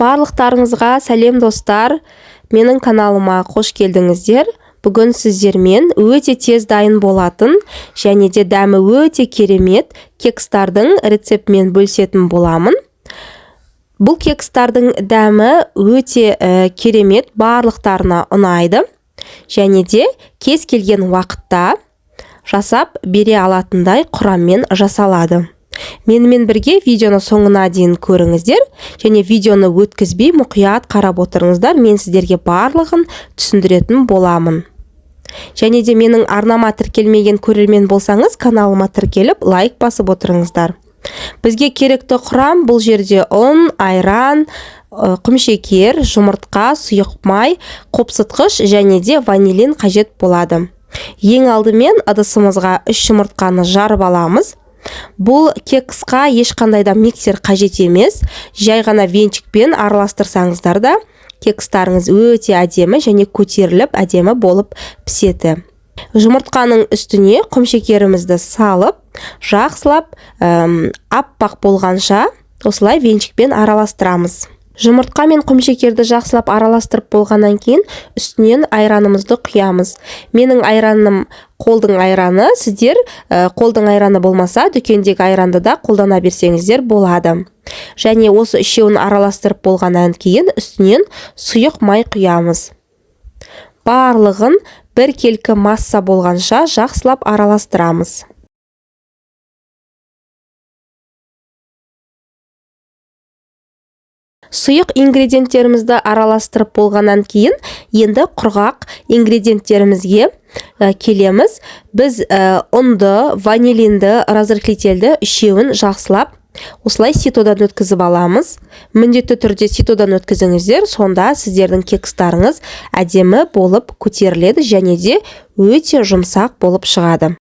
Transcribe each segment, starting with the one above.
Барлықтарыңызға сәлем достар, менің каналыма қош келдіңіздер. Бүгін сіздермен өте тез дайын болатын және де дәмі өте керемет кекстардың рецептімен бөлісетін боламын. Бұл кекстардың дәмі өте керемет, барлықтарына ұнайды және де кез келген уақытта жасап бере алатындай құраммен жасалады. Менімен бірге видеоны соңына дейін көріңіздер және видеоны өткізбей мұқият қарап отырыңыздар. Мен сіздерге барлығын түсіндіретін боламын. Және де менің арнама тіркелмеген көрермен болсаңыз, каналыма тіркеліп лайк басып отырыңыздар. Бізге керекті құрам бұл жерде ұн, айран, құмшекер, жұмыртқа, сұйық май, қопсытқыш және де ванилин қажет болады. Ең алдымен ыдысымызға 3 жұмыртқаны жарып аламыз. Бұл кексқа ешқандай да миксер қажет емес, жай ғана венчикпен араластырсаңыздар да кекстарыңыз өте әдемі және көтеріліп әдемі болып піседі. Жұмыртқаның үстіне құмшекерімізді салып, жақсылап аппақ болғанша осылай венчикпен араластырамыз. Жұмыртқа мен құмшекерді жақсылап араластырып болғаннан кейін үстінен айранымызды құямыз. Менің айраным қолдың айраны, сіздер қолдың айраны болмаса, дүкендегі айранды да қолдана берсеңіздер болады. Және осы үшеуін араластырып болғаннан кейін үстінен сұйық май құямыз. Барлығын бір келкі масса болғанша жақсылап араластырамыз. Сұйық ингредиенттерімізді араластырып болғаннан кейін, енді құрғақ ингредиенттерімізге келеміз. Біз ұнды, ванилинді, разрыхлительді үшеуін жақсылап осылай ситодан өткізіп аламыз. Міндетті түрде ситодан өткізіңіздер, сонда сіздердің кекстарыңыз әдемі болып көтеріледі және де өте жұмсақ болып шығады.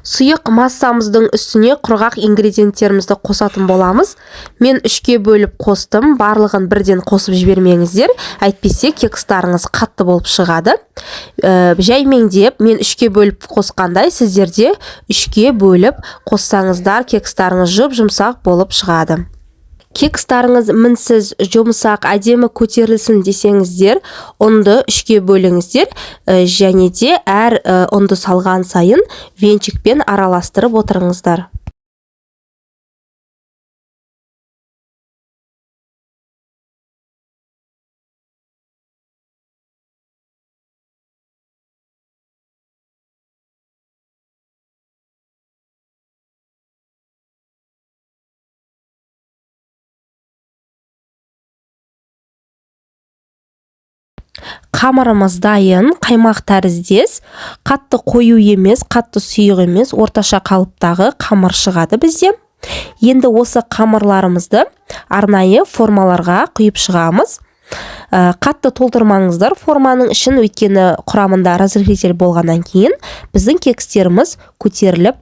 Сұйық массамыздың үстіне құрғақ ингредиенттерімізді қосатын боламыз. Мен 3-ке бөліп қостым, барлығын бірден қосып жібермеңіздер, әйтпесе кекстарыңыз қатты болып шығады. Жәймеңдеп, мен 3-ке бөліп қосқандай, сіздерде 3-ке бөліп қоссаңыздар, кекстарыңыз жұп-жұмсақ болып шығады. Кекстарыңыз мінсіз, жұмсақ, әдемі көтерілсін десеңіздер, ұнды 3-ке бөліңіздер және де әр ұнды салған сайын венчикпен араластырып отырыңыздар. Қамырымыз дайын, қаймақ тәріздес, қатты қою емес, қатты сұйық емес, орташа қалыптағы қамыр шығады бізде. Енді осы қамырларымызды арнайы формаларға құйып шығамыз. Қатты толтырмаңыздар форманың ішін, өйткені құрамында разрыхлитель болғаннан кейін біздің кекстеріміз көтеріліп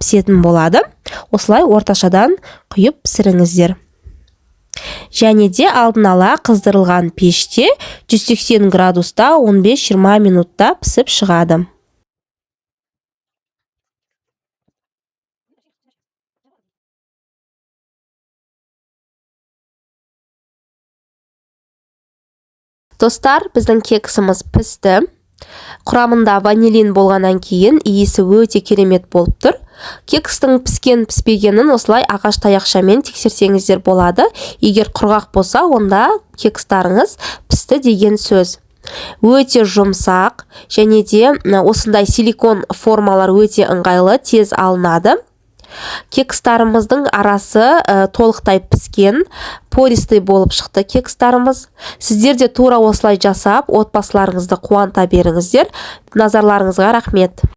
пісетін болады. Осылай орташадан құйып пісіріңіздер. Және де алдын ала қыздырылған пеште 180 градуста 15-20 минутта пісіп шығады. Достар, біздің кексіміз пісті. Құрамында ванилин болғаннан кейін иісі өте керемет болып тұр. Кекстің піскен-піспегенін осылай ағаш таяқшамен тексерсеңіздер болады. Егер құрғақ болса, онда кекстарыңыз пісті деген сөз. Өте жұмсақ және де осындай силикон формалар өте ыңғайлы, тез алынады. Кекстарымыздың арасы толықтай піскен, пористый болып шықты кекстарымыз. Сіздер де тура осылай жасап, отбасыларыңызды қуанта беріңіздер. Назарларыңызға рахмет.